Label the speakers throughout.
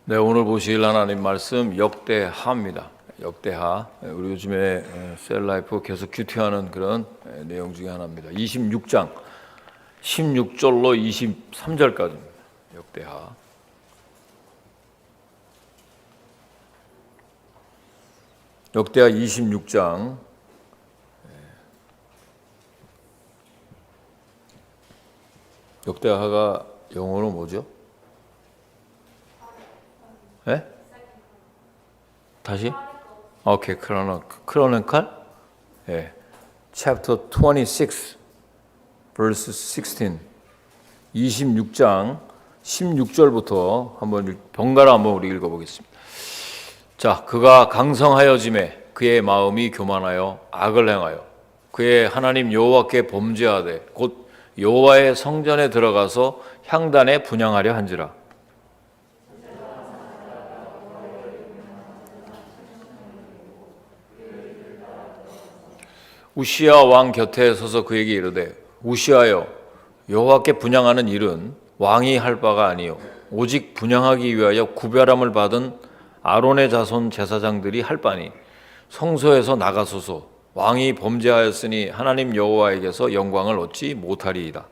Speaker 1: 네, 오늘 보실 하나님 말씀 역대하입니다. 역대하. 우리 요즘에 셀라이프 계속 큐티하는 그런 내용 중에 하나입니다. 26장 16절로 23절까지입니다. 역대하. 역대하 26장 역대하가 영어로 뭐죠? 예? 다시? 오케이, 크로니컬? 예. Chapter 26, verse 16. 26장 16절부터 한번 번갈아 한번 우리 읽어보겠습니다. 자, 그가 강성하여짐에 그의 마음이 교만하여 악을 행하여 그의 하나님 여호와께 범죄하되 곧 여호와의 성전에 들어가서 향단에 분향하려 한지라. 우시야 왕 곁에 서서 그에게 이르되 우시하여 여호와께 분향하는 일은 왕이 할 바가 아니요 오직 분향하기 위하여 구별함을 받은 아론의 자손 제사장들이 할 바니 성소에서 나가소서. 왕이 범죄하였으니 하나님 여호와에게서 영광을 얻지 못하리이다.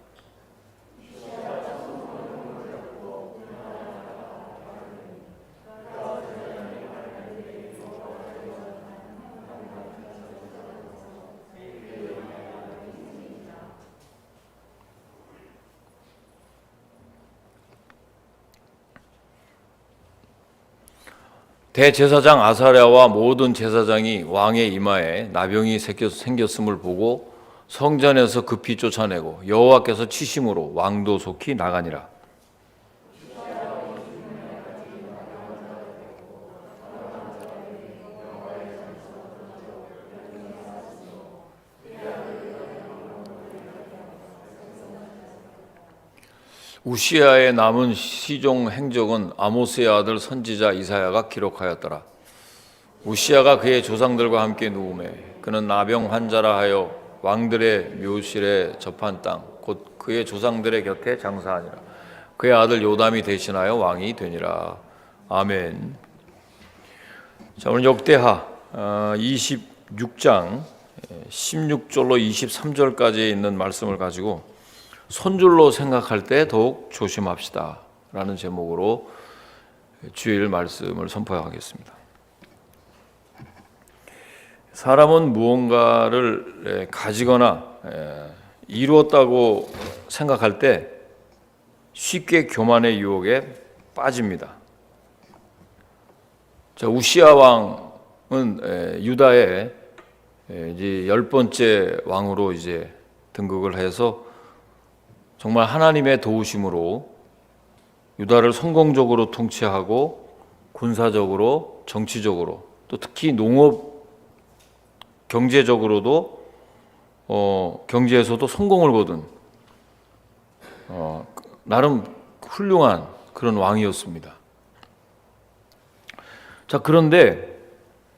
Speaker 1: 대제사장 아사랴와 모든 제사장이 왕의 이마에 나병이 생겼음을 보고 성전에서 급히 쫓아내고 여호와께서 치심으로 왕도 속히 나가니라. 우시야의 남은 시종 행적은 아모스의 아들 선지자 이사야가 기록하였더라. 우시야가 그의 조상들과 함께 누우매 그는 나병 환자라 하여 왕들의 묘실에 접한 땅 곧 그의 조상들의 곁에 장사하니라. 그의 아들 요담이 대신하여 왕이 되니라. 아멘. 자, 오늘 역대하 26장 16절로 23절까지 있는 말씀을 가지고 손줄로 생각할 때 더욱 조심합시다 라는 제목으로 주일 말씀을 선포하겠습니다. 사람은 무언가를 가지거나 이루었다고 생각할 때 쉽게 교만의 유혹에 빠집니다. 자, 우시야 왕은 유다의 이제 10번째 왕으로 이제 등극을 해서 정말 하나님의 도우심으로 유다를 성공적으로 통치하고 군사적으로, 정치적으로, 또 특히 농업 경제적으로도 경제에서도 성공을 거둔 나름 훌륭한 그런 왕이었습니다. 자, 그런데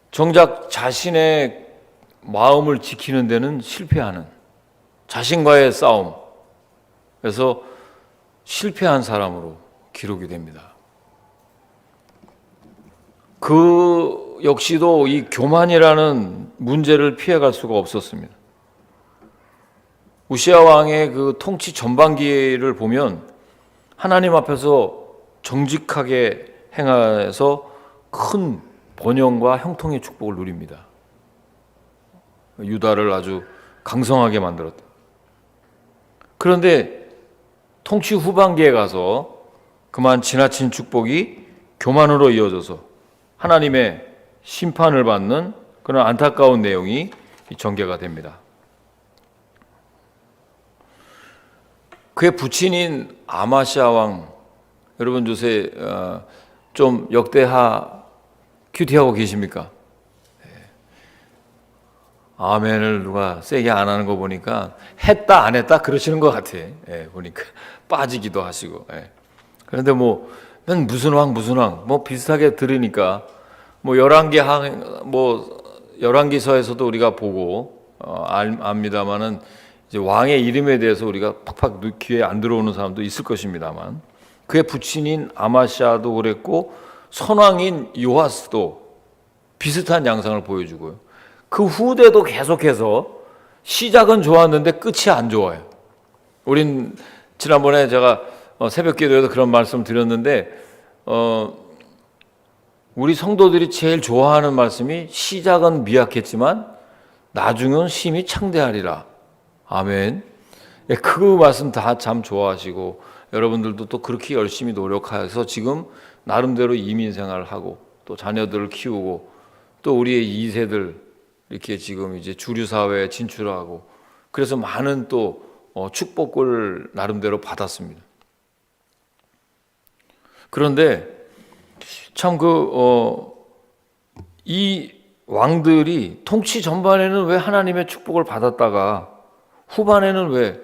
Speaker 1: 정작 자신의 마음을 지키는 데는 실패하는 자신과의 싸움, 그래서 실패한 사람으로 기록이 됩니다. 그 역시도 이 교만이라는 문제를 피해갈 수가 없었습니다. 우시야 왕의 그 통치 전반기를 보면 하나님 앞에서 정직하게 행해서 큰 번영과 형통의 축복을 누립니다. 유다를 아주 강성하게 만들었다. 그런데 통치 후반기에 가서 그만 지나친 축복이 교만으로 이어져서 하나님의 심판을 받는 그런 안타까운 내용이 전개가 됩니다. 그의 부친인 아마시아 왕, 여러분 요새 좀 역대하 큐티하고 계십니까? 아멘을 누가 세게 안 하는 거 보니까 했다 안 했다 그러시는 것 같아. 보니까 빠지기도 하시고. 그런데 난 무슨 왕 비슷하게 들으니까 열왕기서에서도 우리가 보고 압니다만은 이제 왕의 이름에 대해서 우리가 팍팍 귀에 안 들어오는 사람도 있을 것입니다만 그의 부친인 아마시아도 그랬고 선왕인 요아스도 비슷한 양상을 보여주고요. 그 후대도 계속해서 시작은 좋았는데 끝이 안 좋아요. 우린 지난번에 제가 새벽 기도에도 그런 말씀 드렸는데 우리 성도들이 제일 좋아하는 말씀이 시작은 미약했지만 나중은 심히 창대하리라. 아멘. 그 말씀 다 참 좋아하시고 여러분들도 또 그렇게 열심히 노력해서 지금 나름대로 이민 생활을 하고 또 자녀들을 키우고 또 우리의 2세들 이렇게 지금 이제 주류 사회에 진출하고 그래서 많은 또 축복을 나름대로 받았습니다. 그런데 참 이 왕들이 통치 전반에는 왜 하나님의 축복을 받았다가 후반에는 왜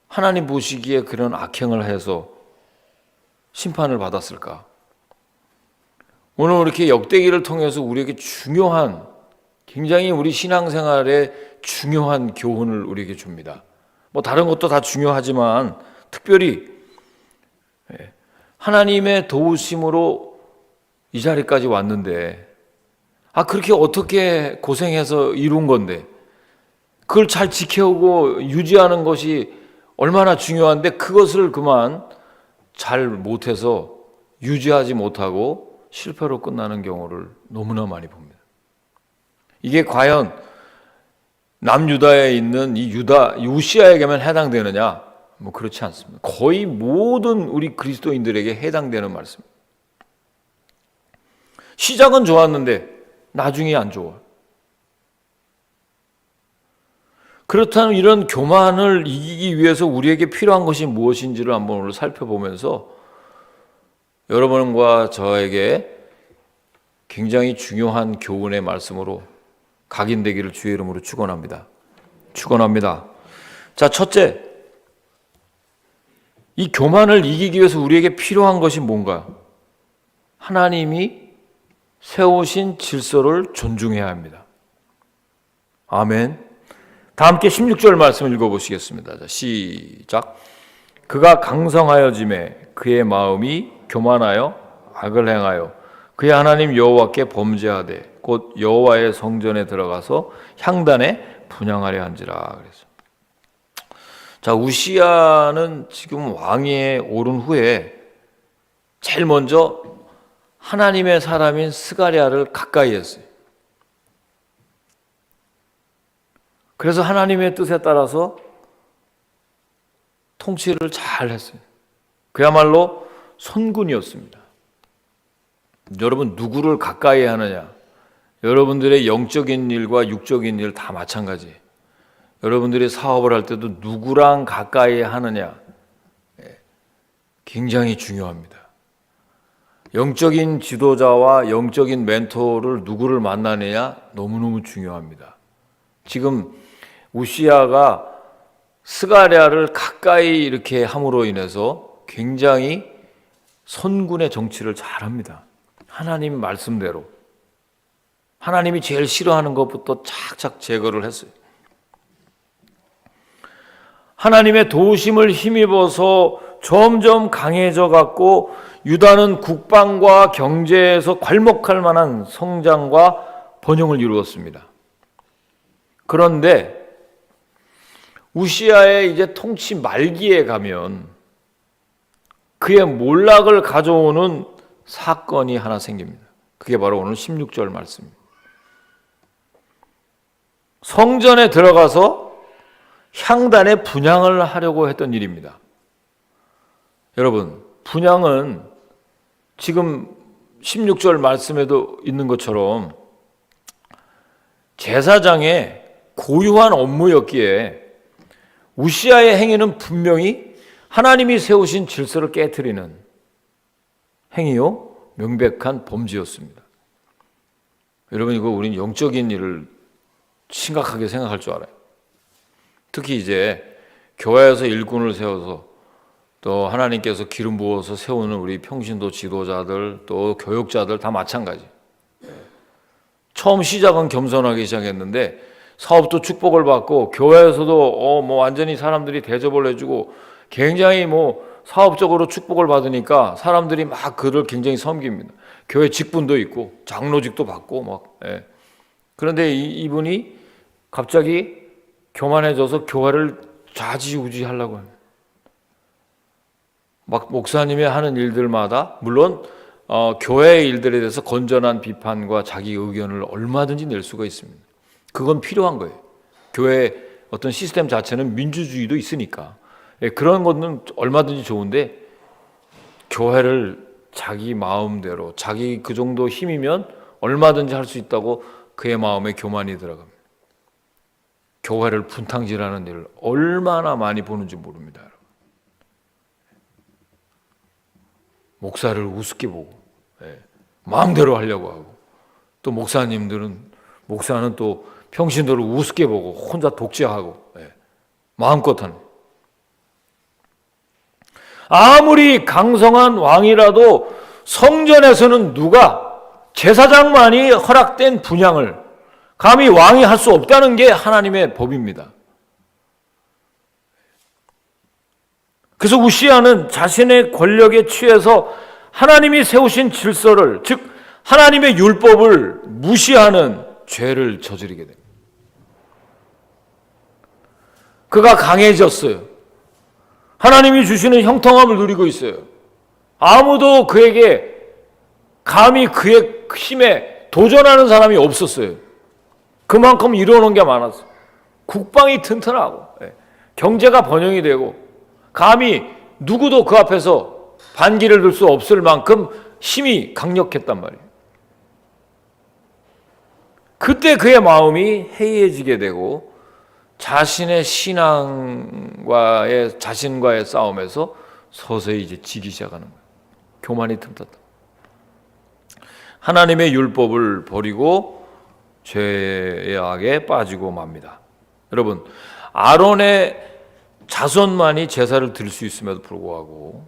Speaker 1: 하나님 보시기에 그런 악행을 해서 심판을 받았을까? 오늘 이렇게 역대기를 통해서 우리에게 중요한, 굉장히 우리 신앙생활에 중요한 교훈을 우리에게 줍니다. 뭐 다른 것도 다 중요하지만 특별히 하나님의 도우심으로 이 자리까지 왔는데 그렇게 어떻게 고생해서 이룬 건데 그걸 잘 지켜오고 유지하는 것이 얼마나 중요한데 그것을 그만 잘 못해서 유지하지 못하고 실패로 끝나는 경우를 너무나 많이 봅니다. 이게 과연 남유다에 있는 이 우시아에게만 해당되느냐? 뭐 그렇지 않습니다. 거의 모든 우리 그리스도인들에게 해당되는 말씀입니다. 시작은 좋았는데 나중이 안 좋아. 그렇다면 이런 교만을 이기기 위해서 우리에게 필요한 것이 무엇인지를 한번 오늘 살펴보면서 여러분과 저에게 굉장히 중요한 교훈의 말씀으로 각인되기를 주의 이름으로 축원합니다. 자, 첫째, 이 교만을 이기기 위해서 우리에게 필요한 것이 뭔가? 하나님이 세우신 질서를 존중해야 합니다. 아멘. 다 함께 16절 말씀 읽어보시겠습니다. 자, 시작. 그가 강성하여짐에 그의 마음이 교만하여 악을 행하여 그의 하나님 여호와께 범죄하되 곧 여호와의 성전에 들어가서 향단에 분향하려 한지라. 그래서 자, 우시아는 지금 왕위에 오른 후에 제일 먼저 하나님의 사람인 스가랴를 가까이 했어요. 그래서 하나님의 뜻에 따라서 통치를 잘 했어요. 그야말로 선군이었습니다. 여러분, 누구를 가까이 하느냐? 여러분들의 영적인 일과 육적인 일 다 마찬가지예요. 여러분들이 사업을 할 때도 누구랑 가까이 하느냐? 굉장히 중요합니다. 영적인 지도자와 영적인 멘토를 누구를 만나느냐? 너무너무 중요합니다. 지금 우시아가 스가랴를 가까이 이렇게 함으로 인해서 굉장히 선군의 정치를 잘합니다. 하나님 말씀대로 하나님이 제일 싫어하는 것부터 착착 제거를 했어요. 하나님의 도우심을 힘입어서 점점 강해져 갖고 유다는 국방과 경제에서 괄목할 만한 성장과 번영을 이루었습니다. 그런데 우시아의 이제 통치 말기에 가면 그의 몰락을 가져오는 사건이 하나 생깁니다. 그게 바로 오늘 16절 말씀입니다. 성전에 들어가서 향단에 분향을 하려고 했던 일입니다. 여러분, 분향은 지금 16절 말씀에도 있는 것처럼 제사장의 고유한 업무였기에 우시아의 행위는 분명히 하나님이 세우신 질서를 깨트리는 행위요, 명백한 범죄였습니다. 여러분, 이거 우리는 영적인 일을 심각하게 생각할 줄 알아요. 특히 이제 교회에서 일꾼을 세워서 또 하나님께서 기름 부어서 세우는 우리 평신도 지도자들 또 교육자들 다 마찬가지. 처음 시작은 겸손하게 시작했는데 사업도 축복을 받고 교회에서도 뭐 완전히 사람들이 대접을 해주고 굉장히 뭐 사업적으로 축복을 받으니까 사람들이 막 그를 굉장히 섬깁니다. 교회 직분도 있고 장로직도 받고 막. 예. 그런데 이분이 갑자기 교만해져서 교회를 좌지우지 하려고 합니다. 막 목사님이 하는 일들마다 물론 교회의 일들에 대해서 건전한 비판과 자기 의견을 얼마든지 낼 수가 있습니다. 그건 필요한 거예요. 교회의 어떤 시스템 자체는 민주주의도 있으니까. 예, 그런 것은 얼마든지 좋은데 교회를 자기 마음대로 자기 그 정도 힘이면 얼마든지 할 수 있다고 그의 마음에 교만이 들어갑니다. 교회를 분탕질하는 일을 얼마나 많이 보는지 모릅니다. 목사를 우습게 보고 마음대로 하려고 하고 또 목사는 또 평신도를 우습게 보고 혼자 독재하고 마음껏 하는. 아무리 강성한 왕이라도 성전에서는 누가 제사장만이 허락된 분향을 감히 왕이 할 수 없다는 게 하나님의 법입니다. 그래서 우시야는 자신의 권력에 취해서 하나님이 세우신 질서를, 즉 하나님의 율법을 무시하는 죄를 저지르게 됩니다. 그가 강해졌어요. 하나님이 주시는 형통함을 누리고 있어요. 아무도 그에게 감히 그의 힘에 도전하는 사람이 없었어요. 그만큼 이뤄놓은 게 많았어요. 국방이 튼튼하고 경제가 번영이 되고 감히 누구도 그 앞에서 반기를 들 수 없을 만큼 힘이 강력했단 말이에요. 그때 그의 마음이 해이해지게 되고 자신의 자신과의 싸움에서 서서히 이제 지기 시작하는 거예요. 교만이 틈탔다. 하나님의 율법을 버리고 죄악에 빠지고 맙니다. 여러분, 아론의 자손만이 제사를 드릴 수 있음에도 불구하고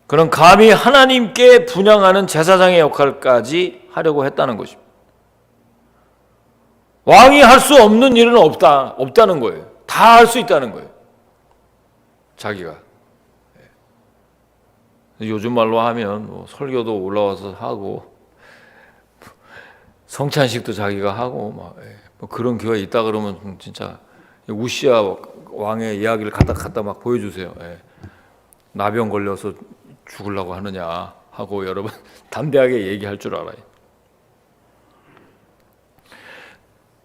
Speaker 1: 그는 감히 하나님께 분향하는 제사장의 역할까지 하려고 했다는 것입니다. 왕이 할 수 없는 일은 없다는 거예요. 다 할 수 있다는 거예요. 자기가. 요즘 말로 하면 뭐 설교도 올라와서 하고 성찬식도 자기가 하고 뭐 그런 교회 있다 그러면 진짜 우시야 왕의 이야기를 갖다 막 보여주세요. 나병 걸려서 죽으려고 하느냐 하고 여러분 담대하게 얘기할 줄 알아요.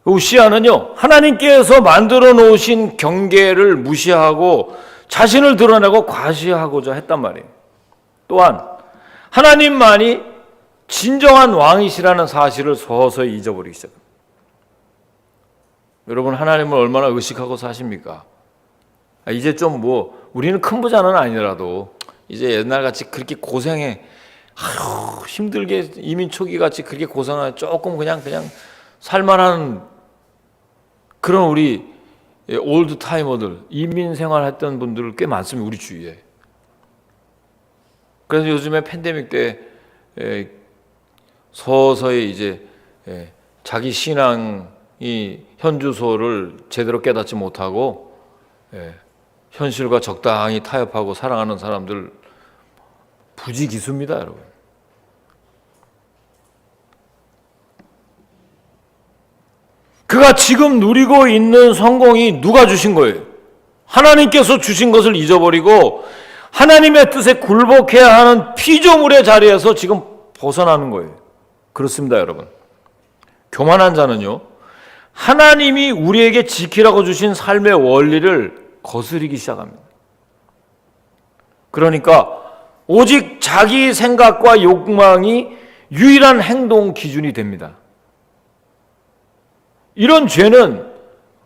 Speaker 1: 우시야는요, 하나님께서 만들어 놓으신 경계를 무시하고 자신을 드러내고 과시하고자 했단 말이에요. 또한 하나님만이 진정한 왕이시라는 사실을 서서히 잊어버리기 시작합니다. 여러분, 하나님을 얼마나 의식하고 사십니까? 이제 좀 우리는 큰 부자는 아니라도 이제 옛날같이 그렇게 고생해 힘들게 이민 초기같이 그렇게 고생하면 조금 그냥 살만한 그런 우리 올드 타이머들, 이민 생활했던 분들 꽤 많습니다. 우리 주위에. 그래서 요즘에 팬데믹 때 서서히 이제 자기 신앙이 현주소를 제대로 깨닫지 못하고 현실과 적당히 타협하고 살아가는 사람들 부지기수입니다, 여러분. 그가 지금 누리고 있는 성공이 누가 주신 거예요? 하나님께서 주신 것을 잊어버리고 하나님의 뜻에 굴복해야 하는 피조물의 자리에서 지금 벗어나는 거예요. 그렇습니다, 여러분. 교만한 자는요, 하나님이 우리에게 지키라고 주신 삶의 원리를 거스르기 시작합니다. 그러니까 오직 자기 생각과 욕망이 유일한 행동 기준이 됩니다. 이런 죄는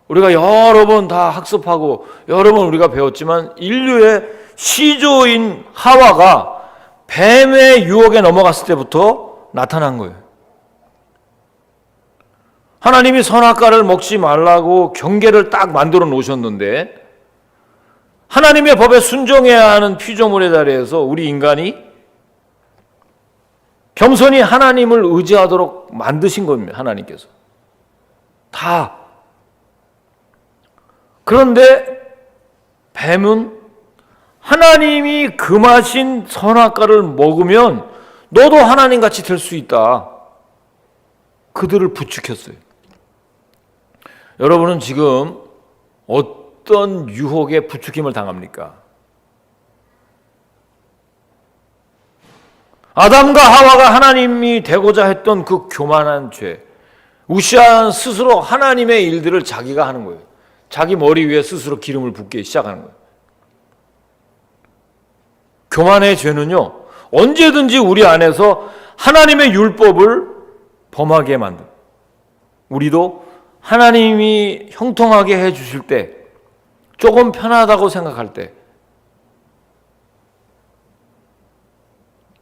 Speaker 1: 우리가 여러 번 다 학습하고 여러 번 우리가 배웠지만 인류의 시조인 하와가 뱀의 유혹에 넘어갔을 때부터 나타난 거예요. 하나님이 선악과를 먹지 말라고 경계를 딱 만들어 놓으셨는데 하나님의 법에 순종해야 하는 피조물의 자리에서 우리 인간이 겸손히 하나님을 의지하도록 만드신 겁니다. 하나님께서. 다. 그런데 뱀은 하나님이 금하신 선악과를 먹으면 너도 하나님같이 될 수 있다. 그들을 부추겼어요. 여러분은 지금 어떤 유혹에 부추김을 당합니까? 아담과 하와가 하나님이 되고자 했던 그 교만한 죄. 우시아는 스스로 하나님의 일들을 자기가 하는 거예요. 자기 머리 위에 스스로 기름을 붓기 시작하는 거예요. 교만의 죄는요, 언제든지 우리 안에서 하나님의 율법을 범하게 만듭니다. 우리도 하나님이 형통하게 해 주실 때, 조금 편하다고 생각할 때,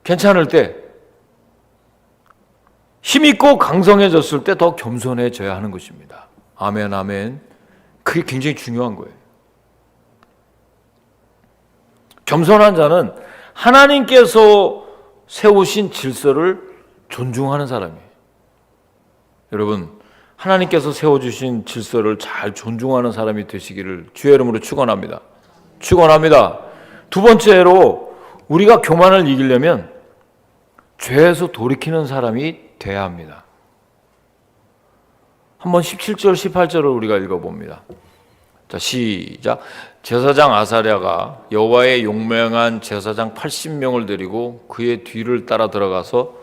Speaker 1: 괜찮을 때, 힘있고 강성해졌을 때 더 겸손해져야 하는 것입니다. 아멘, 아멘. 그게 굉장히 중요한 거예요. 겸손한 자는 하나님께서 세우신 질서를 존중하는 사람이에요. 여러분, 하나님께서 세워주신 질서를 잘 존중하는 사람이 되시기를 주의 이름으로 축원합니다. 축원합니다. 두 번째로 우리가 교만을 이기려면 죄에서 돌이키는 사람이 돼야 합니다. 한번 17절, 18절을 우리가 읽어봅니다. 자, 시작. 제사장 아사랴가 여호와의 용맹한 제사장 80명을 데리고 그의 뒤를 따라 들어가서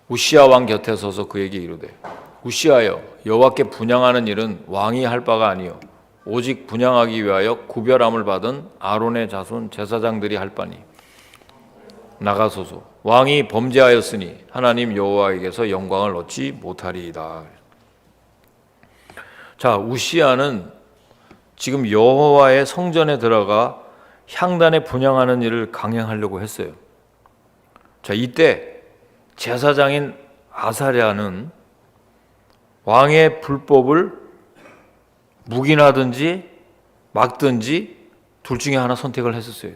Speaker 1: 우시아 왕 곁에 서서 그에게 이르되, 우시아여, 여호와께 분향하는 일은 왕이 할 바가 아니요 오직 분향하기 위하여 구별함을 받은 아론의 자손 제사장들이 할 바니 나가소서. 왕이 범죄하였으니 하나님 여호와에게서 영광을 얻지 못하리이다. 자, 우시아는 지금 여호와의 성전에 들어가 향단에 분향하는 일을 강행하려고 했어요. 자, 이때 제사장인 아사랴는 왕의 불법을 묵인하든지 막든지 둘 중에 하나 선택을 했었어요.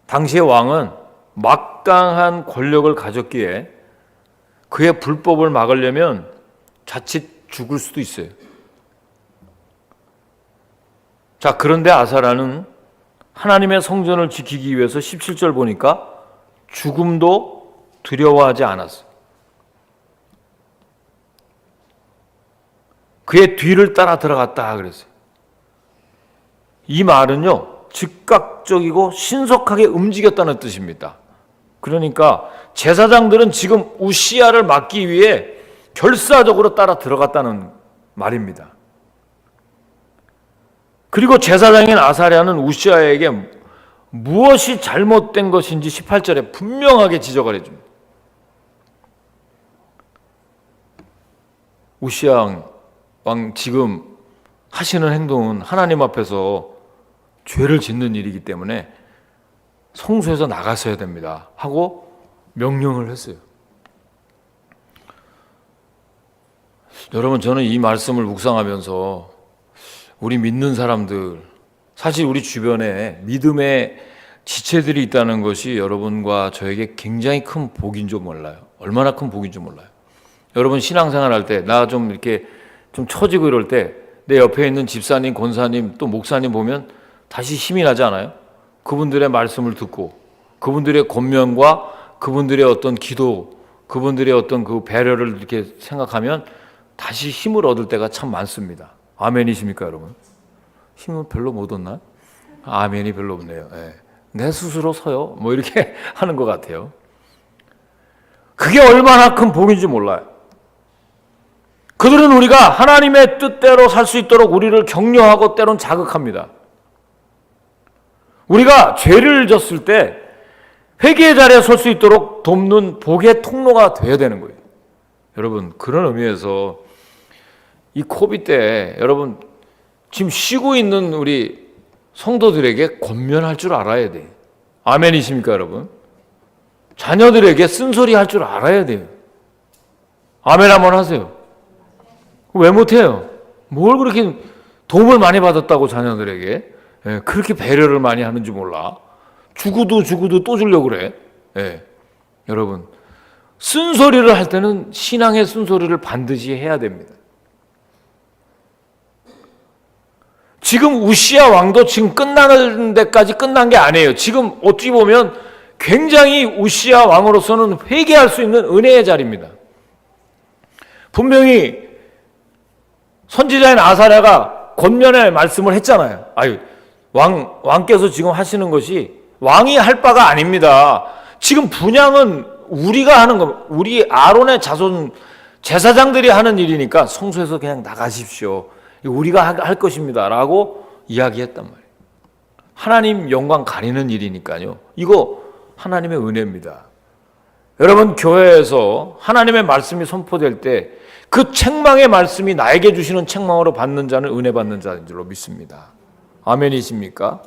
Speaker 1: 당시의 왕은 막강한 권력을 가졌기에 그의 불법을 막으려면 자칫 죽을 수도 있어요. 자, 그런데 아사랴는 하나님의 성전을 지키기 위해서 17절 보니까 죽음도 두려워하지 않았어요. 그의 뒤를 따라 들어갔다 그랬어요. 이 말은요, 즉각적이고 신속하게 움직였다는 뜻입니다. 그러니까 제사장들은 지금 우시아를 막기 위해 결사적으로 따라 들어갔다는 말입니다. 그리고 제사장인 아사랴는 우시아에게 무엇이 잘못된 것인지 18절에 분명하게 지적을 해줍니다. 우시아 왕 지금 하시는 행동은 하나님 앞에서 죄를 짓는 일이기 때문에 성소에서 나가셔야 됩니다 하고 명령을 했어요. 여러분, 저는 이 말씀을 묵상하면서 우리 믿는 사람들, 사실 우리 주변에 믿음의 지체들이 있다는 것이 여러분과 저에게 굉장히 큰 복인 줄 몰라요. 얼마나 큰 복인 줄 몰라요. 여러분 신앙생활 할 때 나 좀 이렇게 좀 처지고 이럴 때 내 옆에 있는 집사님, 권사님, 또 목사님 보면 다시 힘이 나지 않아요? 그분들의 말씀을 듣고 그분들의 권면과 그분들의 어떤 기도, 그분들의 어떤 그 배려를 이렇게 생각하면 다시 힘을 얻을 때가 참 많습니다. 아멘이십니까, 여러분? 힘은 별로 못 얻나? 아멘이 별로 없네요. 네. 내 스스로 서요. 뭐 이렇게 하는 것 같아요. 그게 얼마나 큰 복인지 몰라요. 그들은 우리가 하나님의 뜻대로 살 수 있도록 우리를 격려하고 때론 자극합니다. 우리가 죄를 졌을 때 회개의 자리에 설 수 있도록 돕는 복의 통로가 되어야 되는 거예요. 여러분, 그런 의미에서 이 코비드 때 여러분 지금 쉬고 있는 우리 성도들에게 권면할 줄 알아야 돼요. 아멘이십니까, 여러분? 자녀들에게 쓴소리 할 줄 알아야 돼요. 아멘 한번 하세요. 왜 못해요? 뭘 그렇게 도움을 많이 받았다고 자녀들에게 그렇게 배려를 많이 하는지 몰라. 주고도 또 주려고 그래. 여러분, 쓴소리를 할 때는 신앙의 쓴소리를 반드시 해야 됩니다. 지금 우시야 왕도 지금 끝나는 데까지 끝난 게 아니에요. 지금 어찌 보면 굉장히 우시야 왕으로서는 회개할 수 있는 은혜의 자리입니다. 분명히 선지자인 아사랴가 권면의 말씀을 했잖아요. 왕께서 지금 하시는 것이 왕이 할 바가 아닙니다. 지금 분향은 우리가 하는 거, 우리 아론의 자손 제사장들이 하는 일이니까 성소에서 그냥 나가십시오. 우리가 할 것입니다. 라고 이야기했단 말이에요. 하나님 영광 가리는 일이니까요. 이거 하나님의 은혜입니다. 여러분, 교회에서 하나님의 말씀이 선포될 때 그 책망의 말씀이 나에게 주시는 책망으로 받는 자는 은혜 받는 자인 줄로 믿습니다. 아멘이십니까?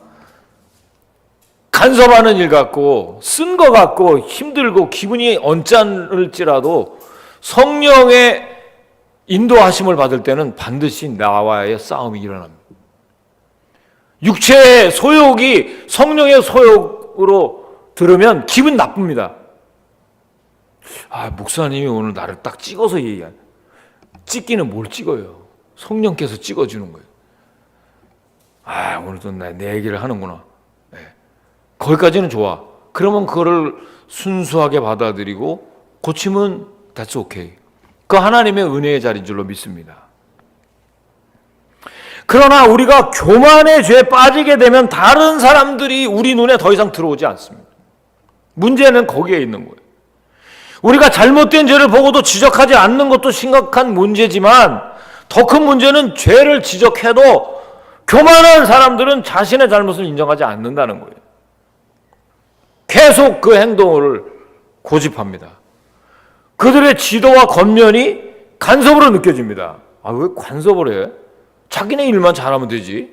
Speaker 1: 간섭하는 일 같고 쓴 것 같고 힘들고 기분이 언짢을지라도 성령의 인도하심을 받을 때는 반드시 나와의 싸움이 일어납니다. 육체의 소욕이 성령의 소욕으로 들으면 기분 나쁩니다. 목사님이 오늘 나를 딱 찍어서 얘기하네. 찍기는 뭘 찍어요? 성령께서 찍어주는 거예요. 오늘도 내 얘기를 하는구나. 네. 거기까지는 좋아. 그러면 그거를 순수하게 받아들이고 고치면 that's okay. 그 하나님의 은혜의 자리인 줄로 믿습니다. 그러나 우리가 교만의 죄에 빠지게 되면 다른 사람들이 우리 눈에 더 이상 들어오지 않습니다. 문제는 거기에 있는 거예요. 우리가 잘못된 죄를 보고도 지적하지 않는 것도 심각한 문제지만 더 큰 문제는 죄를 지적해도 교만한 사람들은 자신의 잘못을 인정하지 않는다는 거예요. 계속 그 행동을 고집합니다. 그들의 지도와 권면이 간섭으로 느껴집니다. 왜 간섭을 해? 자기네 일만 잘하면 되지.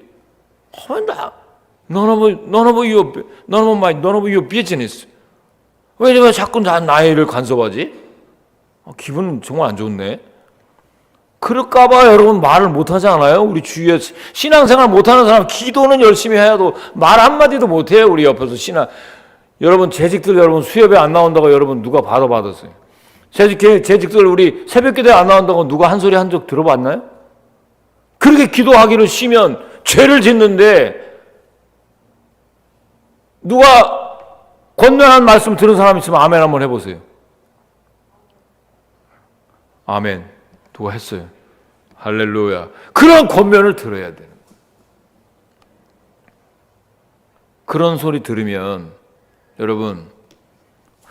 Speaker 1: None of your business. 왜 내가 자꾸 나의 일을 간섭하지? 기분 정말 안 좋네. 그럴까봐 여러분 말을 못하지 않아요? 우리 주위에 신앙생활 못하는 사람 기도는 열심히 해도 말 한마디도 못해요. 우리 옆에서 여러분 재직들 여러분 수협에 안 나온다고 여러분 누가 받았어요? 재직들 우리 새벽기도에 안 나온다고 누가 한 소리 한 적 들어봤나요? 그렇게 기도하기를 쉬면 죄를 짓는데 누가 권면한 말씀 들은 사람 있으면 아멘 한번 해보세요. 아멘. 누가 했어요. 할렐루야. 그런 권면을 들어야 되는 거예요. 그런 소리 들으면 여러분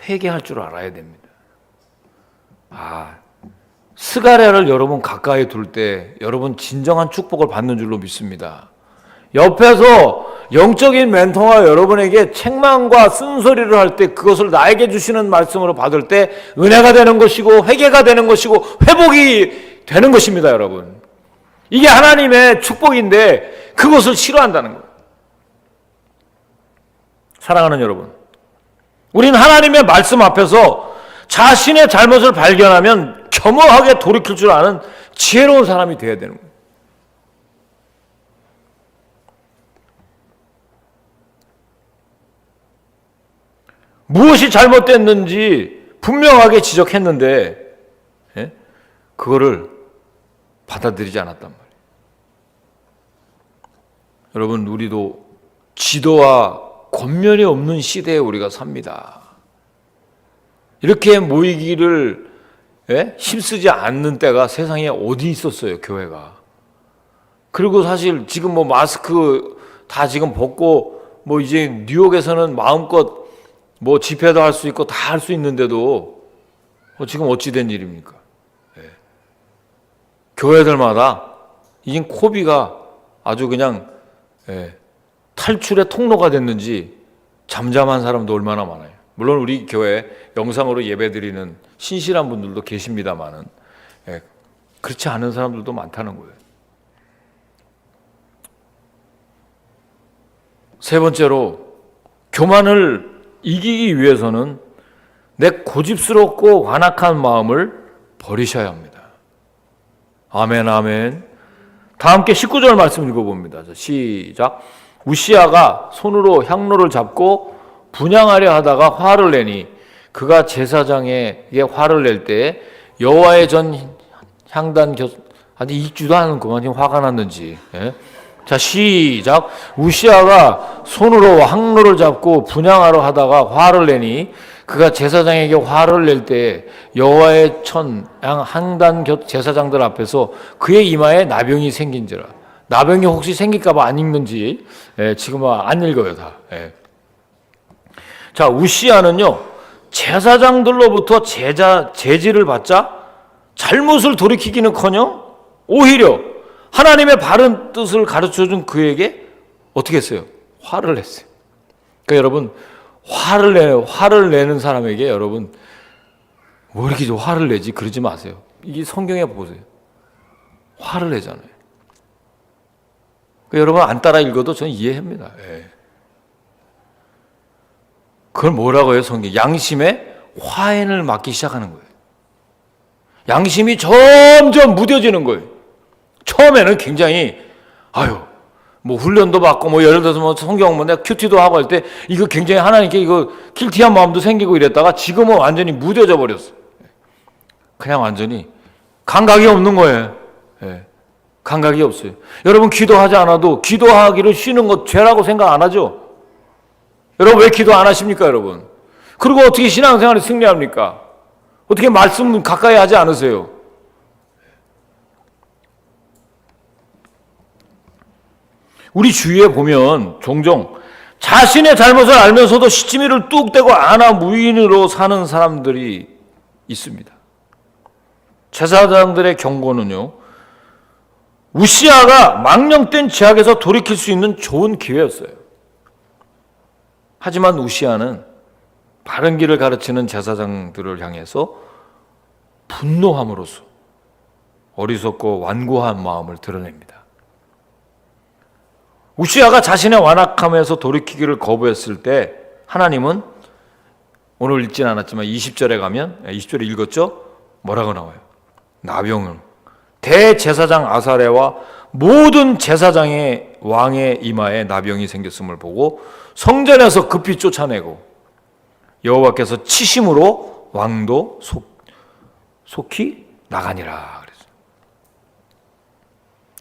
Speaker 1: 회개할 줄 알아야 됩니다. 스가랴를 여러분 가까이 둘 때 여러분 진정한 축복을 받는 줄로 믿습니다. 옆에서 영적인 멘토가 여러분에게 책망과 쓴소리를 할 때 그것을 나에게 주시는 말씀으로 받을 때 은혜가 되는 것이고 회개가 되는 것이고 회복이 되는 것입니다. 여러분, 이게 하나님의 축복인데 그것을 싫어한다는 거예요. 사랑하는 여러분, 우린 하나님의 말씀 앞에서 자신의 잘못을 발견하면 겸허하게 돌이킬 줄 아는 지혜로운 사람이 되어야 되는 거예요. 무엇이 잘못됐는지 분명하게 지적했는데 그거를 받아들이지 않았단 말이에요. 여러분, 우리도 지도와 권면이 없는 시대에 우리가 삽니다. 이렇게 모이기를 힘쓰지 않는 때가 세상에 어디 있었어요, 교회가. 그리고 사실 지금 마스크 다 지금 벗고 이제 뉴욕에서는 마음껏 집회도 할 수 있고 다 할 수 있는데도 지금 어찌 된 일입니까? 교회들마다 이제 코비가 아주 그냥 탈출의 통로가 됐는지 잠잠한 사람도 얼마나 많아요. 물론 우리 교회 영상으로 예배드리는 신실한 분들도 계십니다만은 그렇지 않은 사람들도 많다는 거예요. 세 번째로, 교만을 이기기 위해서는 내 고집스럽고 완악한 마음을 버리셔야 합니다. 아멘, 아멘. 다 함께 19절 말씀 읽어봅니다. 시작. 우시야가 손으로 향로를 잡고 분향하려 하다가 화를 내니 그가 제사장에게 화를 낼 때 여호와의 전 향단 아니 익지도 않은구만. 지금 화가 났는지
Speaker 2: 자, 시작. 우시아가 손으로 항로를 잡고 분향하러 하다가 화를 내니 그가 제사장에게 화를 낼 때 여호와의 천 항단 곁 제사장들 앞에서 그의 이마에 나병이 생긴지라. 나병이 혹시 생길까 봐 안 읽는지 지금 안 읽어요 다. 자, 우시아는요 제사장들로부터 제지를 받자 잘못을 돌이키기는커녕 오히려 하나님의 바른 뜻을 가르쳐준 그에게 어떻게 했어요? 화를 냈어요. 그러니까 여러분 화를 내는 사람에게 여러분 뭐 이렇게 화를 내지 그러지 마세요. 이게 성경에 보세요. 화를 내잖아요. 그러니까 여러분 안 따라 읽어도 저는 이해합니다. 그걸 뭐라고 해요? 성경 양심에 화인을 맞기 시작하는 거예요. 양심이 점점 무뎌지는 거예요. 처음에는 굉장히 뭐 훈련도 받고 뭐 예를 들어서 뭐 성경 뭐 내가 큐티도 하고 할 때 이거 굉장히 하나님께 이거 킬티한 마음도 생기고 이랬다가 지금은 완전히 무뎌져 버렸어. 그냥 완전히 감각이 없는 거예요. 감각이 없어요. 여러분 기도하지 않아도 기도하기를 쉬는 것 죄라고 생각 안 하죠? 여러분 왜 기도 안 하십니까, 여러분? 그리고 어떻게 신앙생활에 승리합니까? 어떻게 말씀 가까이 하지 않으세요? 우리 주위에 보면 종종 자신의 잘못을 알면서도 시치미를 뚝 떼고 아나 무인으로 사는 사람들이 있습니다. 제사장들의 경고는요, 우시아가 망령된 죄악에서 돌이킬 수 있는 좋은 기회였어요. 하지만 우시아는 바른 길을 가르치는 제사장들을 향해서 분노함으로써 어리석고 완고한 마음을 드러냅니다. 우시아가 자신의 완악함에서 돌이키기를 거부했을 때 하나님은 오늘 읽진 않았지만 20절에 가면 20절에 읽었죠? 뭐라고 나와요? 나병은 대제사장 아사랴와 모든 제사장의 왕의 이마에 나병이 생겼음을 보고 성전에서 급히 쫓아내고 여호와께서 치심으로 왕도 속히 나가니라 그랬어요.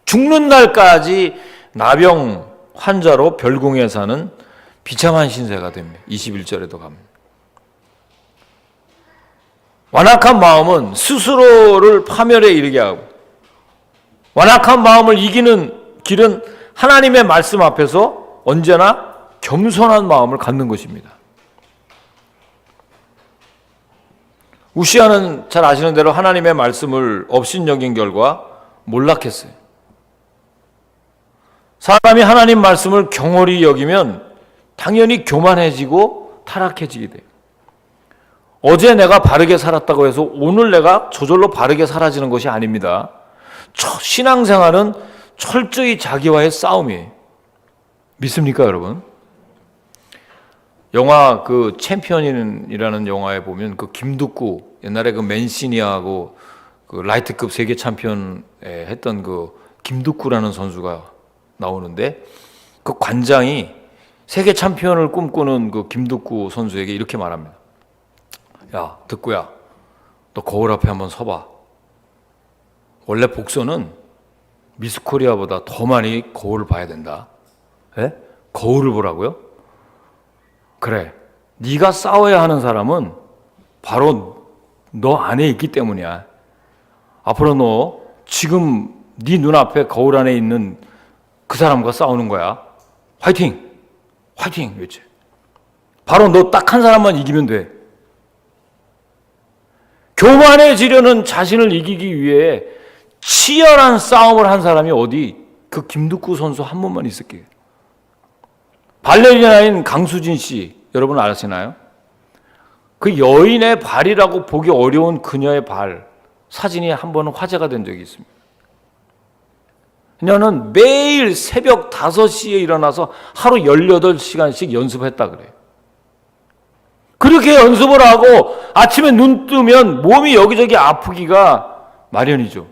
Speaker 2: 죽는 날까지 나병 환자로 별궁에 사는 비참한 신세가 됩니다. 21절에도 가면. 완악한 마음은 스스로를 파멸에 이르게 하고 완악한 마음을 이기는 길은 하나님의 말씀 앞에서 언제나 겸손한 마음을 갖는 것입니다. 우시아는 잘 아시는 대로 하나님의 말씀을 업신여긴 결과 몰락했어요. 사람이 하나님 말씀을 경홀히 여기면 당연히 교만해지고 타락해지게 돼요. 어제 내가 바르게 살았다고 해서 오늘 내가 저절로 바르게 사라지는 것이 아닙니다. 신앙생활은 철저히 자기와의 싸움이에요. 믿습니까, 여러분? 영화 그 챔피언이라는 영화에 보면 그 김두구 옛날에 그 맨시니하고 그 라이트급 세계 챔피언에 했던 그 김두구라는 선수가 나오는데 그 관장이 세계 챔피언을 꿈꾸는 그 김두구 선수에게 이렇게 말합니다. 야, 득구야, 너 거울 앞에 한번 서봐. 원래 복서는 미스코리아보다 더 많이 거울을 봐야 된다. 에? 거울을 보라고요? 그래, 네가 싸워야 하는 사람은 바로 너 안에 있기 때문이야. 앞으로 너 지금 네 눈앞에 거울 안에 있는 그 사람과 싸우는 거야. 화이팅! 화이팅! 그렇지? 바로 너 딱 한 사람만 이기면 돼. 교만해지려는 자신을 이기기 위해 치열한 싸움을 한 사람이 어디 그 김두구 선수 한 분만 있을게요. 발레리나인 강수진 씨 여러분 아시나요? 그 여인의 발이라고 보기 어려운 그녀의 발 사진이 한 번은 화제가 된 적이 있습니다. 그녀는 매일 새벽 5시에 일어나서 하루 18시간씩 연습했다 그래요. 그렇게 연습을 하고 아침에 눈 뜨면 몸이 여기저기 아프기가 마련이죠.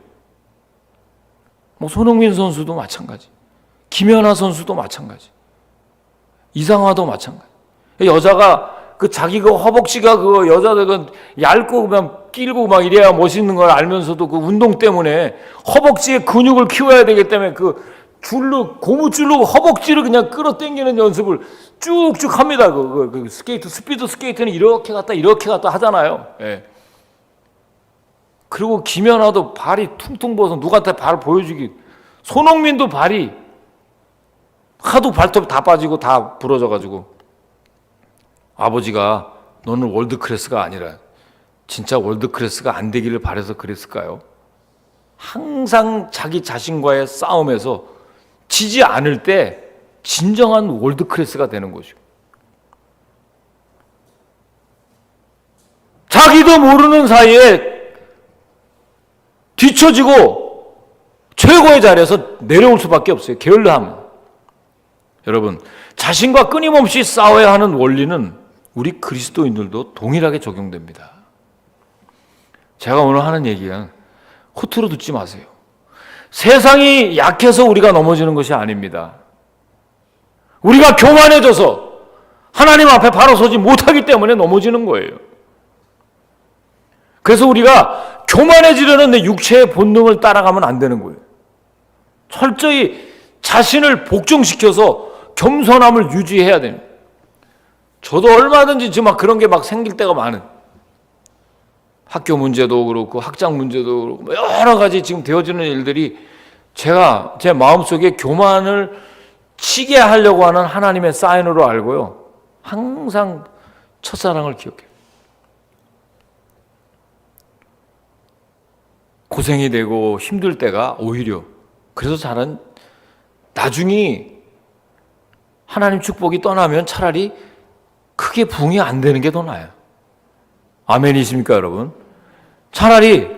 Speaker 2: 뭐 손흥민 선수도 마찬가지, 김연아 선수도 마찬가지, 이상화도 마찬가지. 여자가 그 자기 그 허벅지가 그 여자들은 얇고 그냥 끼고 막 이래야 멋있는 걸 알면서도 그 운동 때문에 허벅지에 근육을 키워야 되기 때문에 그 줄로 고무줄로 허벅지를 그냥 끌어당기는 연습을 쭉쭉 합니다. 그 스케이트 스피드 스케이트는 이렇게 갔다 하잖아요. 예. 그리고 김연아도 발이 퉁퉁 부어서 누구한테 발 보여주기. 손흥민도 발이 하도 발톱 다 빠지고 다 부러져가지고 아버지가 너는 월드 클래스가 아니라 진짜 월드 클래스가 안 되기를 바라서 그랬을까요? 항상 자기 자신과의 싸움에서 지지 않을 때 진정한 월드 클래스가 되는 거죠. 자기도 모르는 사이에 뒤처지고 최고의 자리에서 내려올 수밖에 없어요. 게을러함. 여러분, 자신과 끊임없이 싸워야 하는 원리는 우리 그리스도인들도 동일하게 적용됩니다. 제가 오늘 하는 얘기는 허투루 듣지 마세요. 세상이 약해서 우리가 넘어지는 것이 아닙니다. 우리가 교만해져서 하나님 앞에 바로 서지 못하기 때문에 넘어지는 거예요. 그래서 우리가 교만해지려는 내 육체의 본능을 따라가면 안 되는 거예요. 철저히 자신을 복종시켜서 겸손함을 유지해야 됩니다. 저도 얼마든지 지금 막 그런 게 막 생길 때가 많은, 학교 문제도 그렇고 학장 문제도 그렇고 여러 가지 지금 되어지는 일들이 제가 제 마음속에 교만을 치게 하려고 하는 하나님의 사인으로 알고요. 항상 첫사랑을 기억해요. 고생이 되고 힘들 때가 오히려 그래서 저는 나중에 하나님 축복이 떠나면 차라리 크게 부응이 안 되는 게 더 나아요. 아멘이십니까, 여러분? 차라리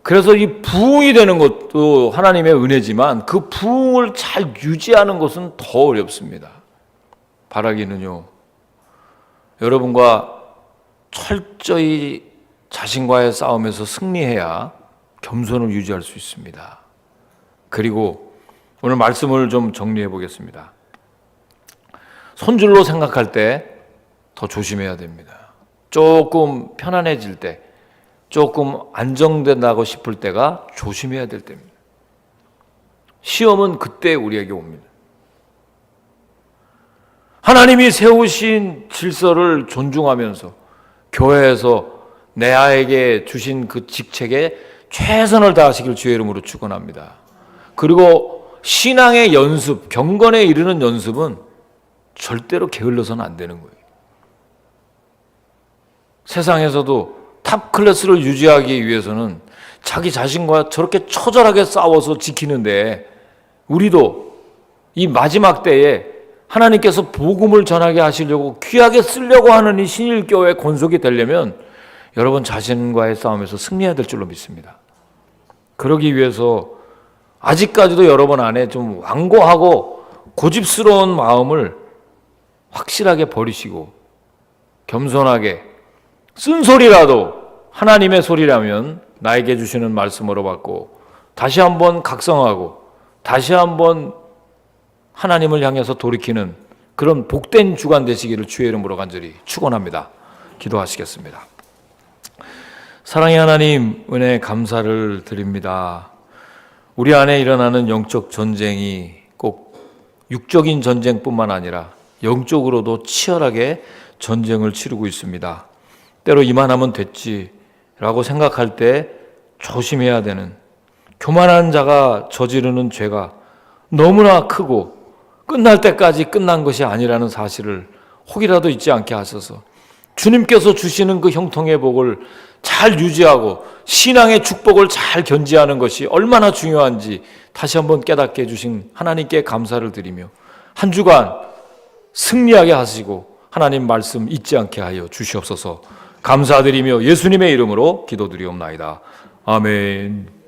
Speaker 2: 그래서 이 부응이 되는 것도 하나님의 은혜지만 그 부응을 잘 유지하는 것은 더 어렵습니다. 바라기는요, 여러분과 철저히 자신과의 싸움에서 승리해야 겸손을 유지할 수 있습니다. 그리고 오늘 말씀을 좀 정리해 보겠습니다. 손줄로 생각할 때 더 조심해야 됩니다. 조금 편안해질 때, 조금 안정된다고 싶을 때가 조심해야 될 때입니다. 시험은 그때 우리에게 옵니다. 하나님이 세우신 질서를 존중하면서 교회에서 내아에게 주신 그 직책에 최선을 다하시길 주의 이름으로 축원합니다. 그리고 신앙의 연습, 경건에 이르는 연습은 절대로 게을러서는 안 되는 거예요. 세상에서도 탑 클래스를 유지하기 위해서는 자기 자신과 저렇게 처절하게 싸워서 지키는데, 우리도 이 마지막 때에 하나님께서 복음을 전하게 하시려고 귀하게 쓰려고 하는 이 신일교회의 권속이 되려면 여러분 자신과의 싸움에서 승리해야 될 줄로 믿습니다. 그러기 위해서 아직까지도 여러분 안에 좀 완고하고 고집스러운 마음을 확실하게 버리시고 겸손하게 쓴소리라도 하나님의 소리라면 나에게 주시는 말씀으로 받고 다시 한번 각성하고 다시 한번 하나님을 향해서 돌이키는 그런 복된 주간 되시기를 주의 이름으로 간절히 축원합니다. 기도하시겠습니다. 사랑의 하나님, 은혜 감사를 드립니다. 우리 안에 일어나는 영적 전쟁이 꼭 육적인 전쟁뿐만 아니라 영적으로도 치열하게 전쟁을 치르고 있습니다. 때로 이만하면 됐지라고 생각할 때 조심해야 되는, 교만한 자가 저지르는 죄가 너무나 크고 끝날 때까지 끝난 것이 아니라는 사실을 혹이라도 잊지 않게 하셔서 주님께서 주시는 그 형통의 복을 잘 유지하고 신앙의 축복을 잘 견지하는 것이 얼마나 중요한지 다시 한번 깨닫게 해주신 하나님께 감사를 드리며 한 주간 승리하게 하시고 하나님 말씀 잊지 않게 하여 주시옵소서. 감사드리며 예수님의 이름으로 기도드리옵나이다. 아멘.